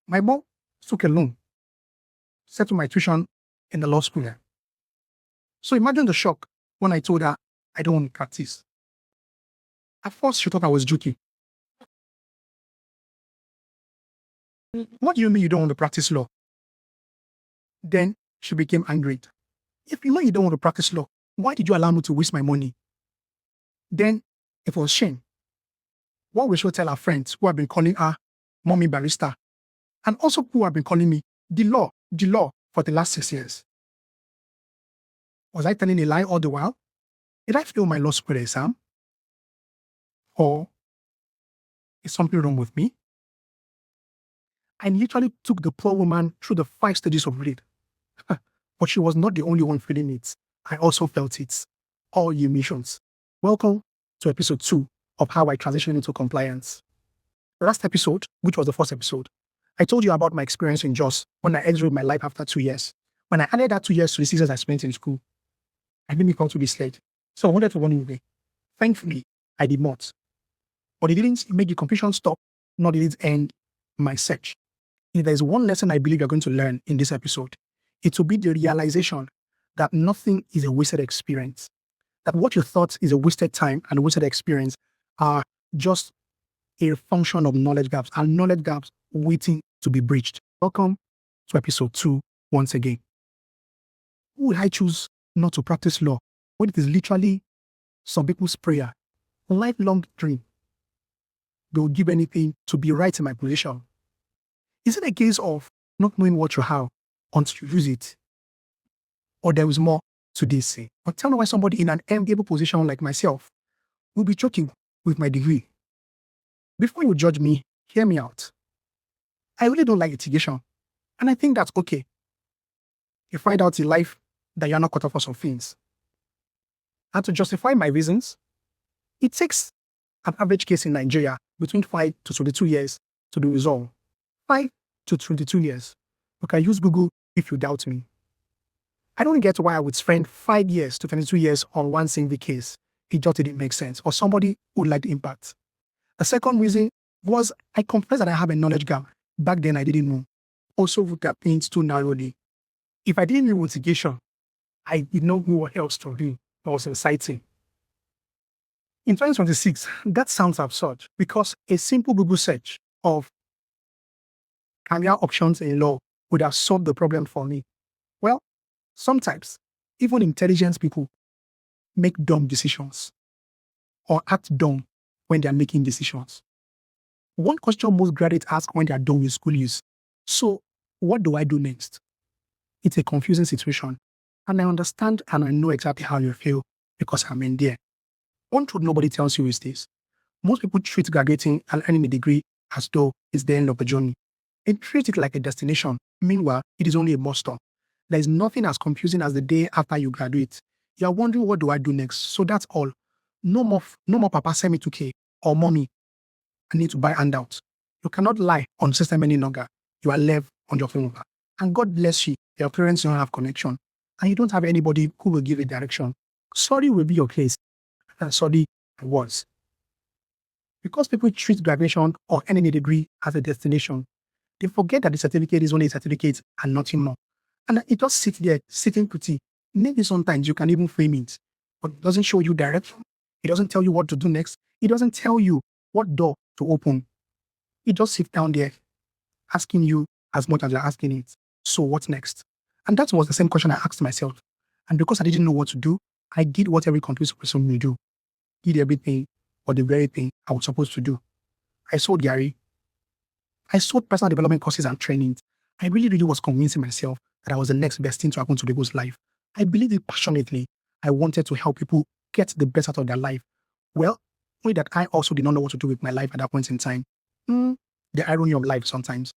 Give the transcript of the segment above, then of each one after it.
My mom took a loan, settled my tuition in the law school. So imagine the shock when I told her I don't want to practice. At first, she thought I was joking. What do you mean you don't want to practice law? Then she became angry. If you know you don't want to practice law, why did you allow me to waste my money? Then it was shame. What will she tell her friends who have been calling her mommy barrister, and also who have been calling me the law for the last 6 years? Was I telling a lie all the while? Did I fail my law school exam? Or is something wrong with me? I literally took the poor woman through the 5 stages of grief. But she was not the only one feeling it. I also felt it. All you missions. Welcome to episode 2 of how I transitioned into compliance. Last episode, which was the first episode, I told you about my experience in JOS when I exited my life after 2 years. When I added that 2 years to the 6 years I spent in school, I didn't come to this late. So I wanted to run away. Thankfully, I did not. But it didn't make the confusion stop, nor did it end my search. If there's one lesson I believe you're going to learn in this episode, it will be the realization that nothing is a wasted experience. That what you thought is a wasted time and a wasted experience are just a function of knowledge gaps, and knowledge gaps waiting to be breached. Welcome to episode 2 once again. Who would I choose not to practice law when it is literally some people's prayer, a lifelong dream? They will give anything to be right in my position. Is it a case of not knowing what you have until you use it? Or there is more to this? But tell me why somebody in an enviable position like myself will be choking with my degree. Before you judge me, hear me out. I really don't like litigation, and I think that's okay. You find out in life that you're not cut off for some things. And to justify my reasons, it takes an average case in Nigeria between 5 to 22 years to be resolved. 5 to 22 years. You can use Google if you doubt me. I don't get why I would spend 5 years to 22 years on one single case. It just didn't make sense, or somebody would like the impact. The second reason was I confessed that I have a knowledge gap. Back then, I didn't know. Also, look at things too narrowly. If I didn't know litigation, I did not know what else to do. That was exciting. In 2026, that sounds absurd because a simple Google search of career options in law would have solved the problem for me. Well, sometimes, even intelligent people make dumb decisions or act dumb when they are making decisions. One question most graduates ask when they are done with school is, so what do I do next? It's a confusing situation, and I understand and I know exactly how you feel because I'm in there. One truth nobody tells you is this. Most people treat graduating and earning a degree as though it's the end of the journey. They treat it like a destination. Meanwhile, it is only a bus stop. There is nothing as confusing as the day after you graduate. You are wondering, what do I do next? So that's all. No more papa send me 2K or mommy, I need to buy handouts. You cannot lie on the system any longer. You are left on your phone. And God bless you. Your parents don't have connection. And you don't have anybody who will give a direction. Sorry will be your case. And sorry was. Because people treat graduation or earning a degree as a destination, they forget that the certificate is only a certificate and nothing more. And it just sits there, sitting pretty. Maybe sometimes you can even frame it, but it doesn't show you direction. It doesn't tell you what to do next. It doesn't tell you what door to open. It just sits down there, asking you as much as you're asking it. So what's next? And that was the same question I asked myself. And because I didn't know what to do, I did what every confused person will do. Did everything or the very thing I was supposed to do. I sold Gary. I sold personal development courses and trainings. I really was convincing myself that I was the next best thing to happen to people's life. I believed it passionately. I wanted to help people get the best out of their life. Well, only that I also did not know what to do with my life at that point in time. The irony of life sometimes.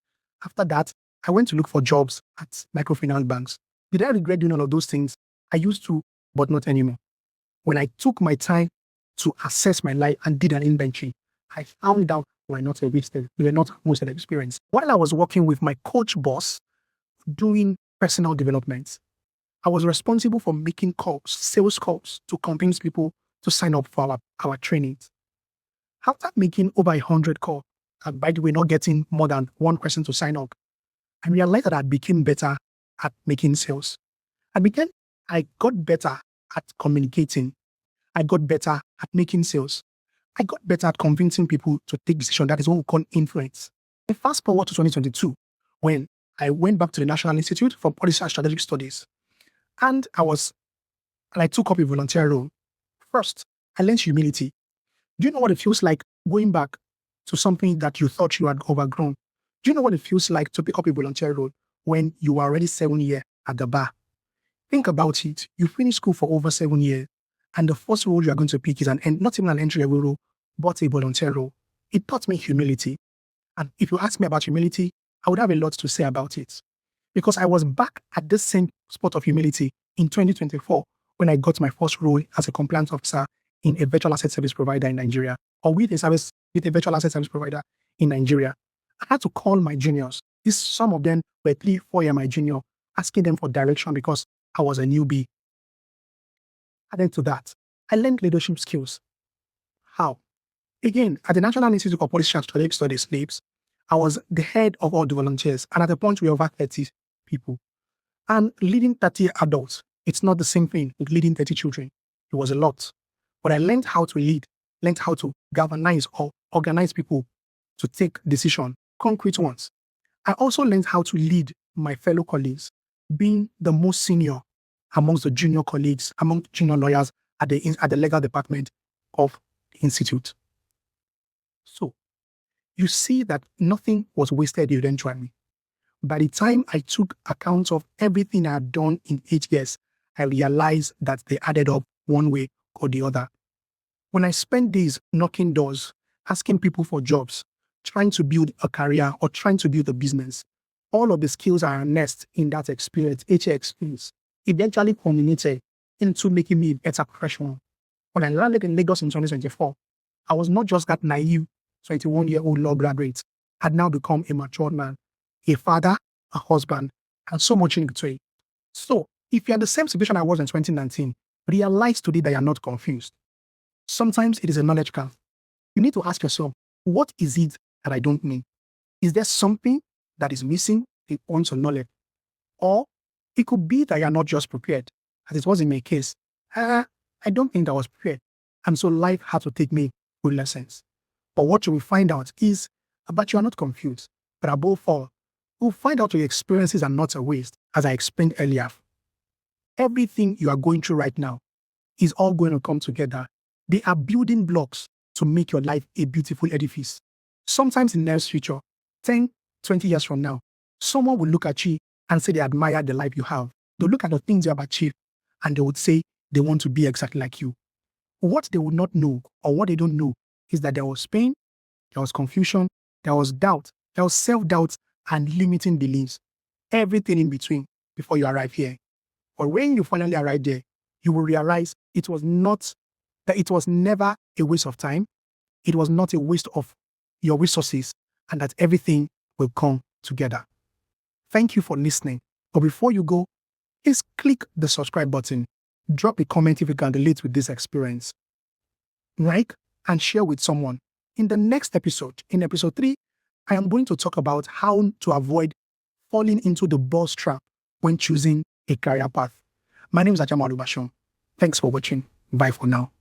After that, I went to look for jobs at microfinance banks. Did I regret doing all of those things? I used to, but not anymore. When I took my time to assess my life and did an inventory, I found out we're not wasted experience. While I was working with my coach boss doing personal development, I was responsible for making calls, sales calls, to convince people to sign up for our trainings. After making over 100 calls, and by the way, not getting more than one person to sign up, I realized that I became better at making sales. I got better at communicating. I got better at making sales. I got better at convincing people to take decisions. That is what we call influence. And fast forward to 2022, when I went back to the National Institute for Policy and Strategic Studies, and I took up a volunteer role. First, I learned humility. Do you know what it feels like going back to something that you thought you had overgrown? Do you know what it feels like to pick up a volunteer role when you are already 7 years at the bar? Think about it. You finish school for over 7 years, and the first role you are going to pick is not even an entry level role, but a volunteer role. It taught me humility. And if you ask me about humility, I would have a lot to say about it. Because I was back at the same spot of humility in 2024 when I got my first role as a compliance officer in a virtual asset service provider in Nigeria, or with a virtual asset service provider in Nigeria. I had to call my juniors. Some of them were 3-4 years my junior, asking them for direction because I was a newbie. Added to that, I learned leadership skills. How? Again, at the National Institute of Policy and Strategic Studies, NIPS, I was the head of all the volunteers, and at the point we were over 30 people. And leading 30 adults, it's not the same thing with leading 30 children. It was a lot. But I learned how to lead, learned how to galvanize or organize people to take decisions, concrete ones. I also learned how to lead my fellow colleagues, being the most senior amongst the junior colleagues, among junior lawyers at the legal department of the institute. So, you see that nothing was wasted eventually. By the time I took account of everything I had done in 8 years, I realized that they added up one way or the other. When I spent days knocking doors, asking people for jobs, trying to build a career or trying to build a business, all of the skills I harnessed in that experience, HA experience, eventually culminated into making me a better professional. When I landed in Lagos in 2024, I was not just that naive 21-year-old law graduate. I had now become a matured man, a father, a husband, and so much in between. So, if you're in the same situation I was in 2019, realize today that you're not confused. Sometimes it is a knowledge gap. You need to ask yourself, what is it that I don't know? Is there something that is missing in points of knowledge? Or it could be that you're not just prepared, as it was in my case. I don't think I was prepared. And so life had to take me good lessons. But what you will find out is that you are not confused. But above all, you'll find out your experiences are not a waste, as I explained earlier. Everything you are going through right now is all going to come together. They are building blocks to make your life a beautiful edifice. Sometimes in the near future, 10, 20 years from now, someone will look at you and say they admire the life you have. They'll look at the things you have achieved and they would say they want to be exactly like you. What they would not know or what they don't know is that there was pain, there was confusion, there was doubt, there was self-doubt and limiting beliefs. Everything in between before you arrive here. But when you finally arrive there, you will realize it was never a waste of time. It was not a waste of your resources and that everything will come together. Thank you for listening. But before you go, please click the subscribe button. Drop a comment if you can relate with this experience. Like and share with someone. In the next episode, in episode 3, I am going to talk about how to avoid falling into the boss trap when choosing a career path. My name is Ajama Alubashon. Thanks for watching. Bye for now.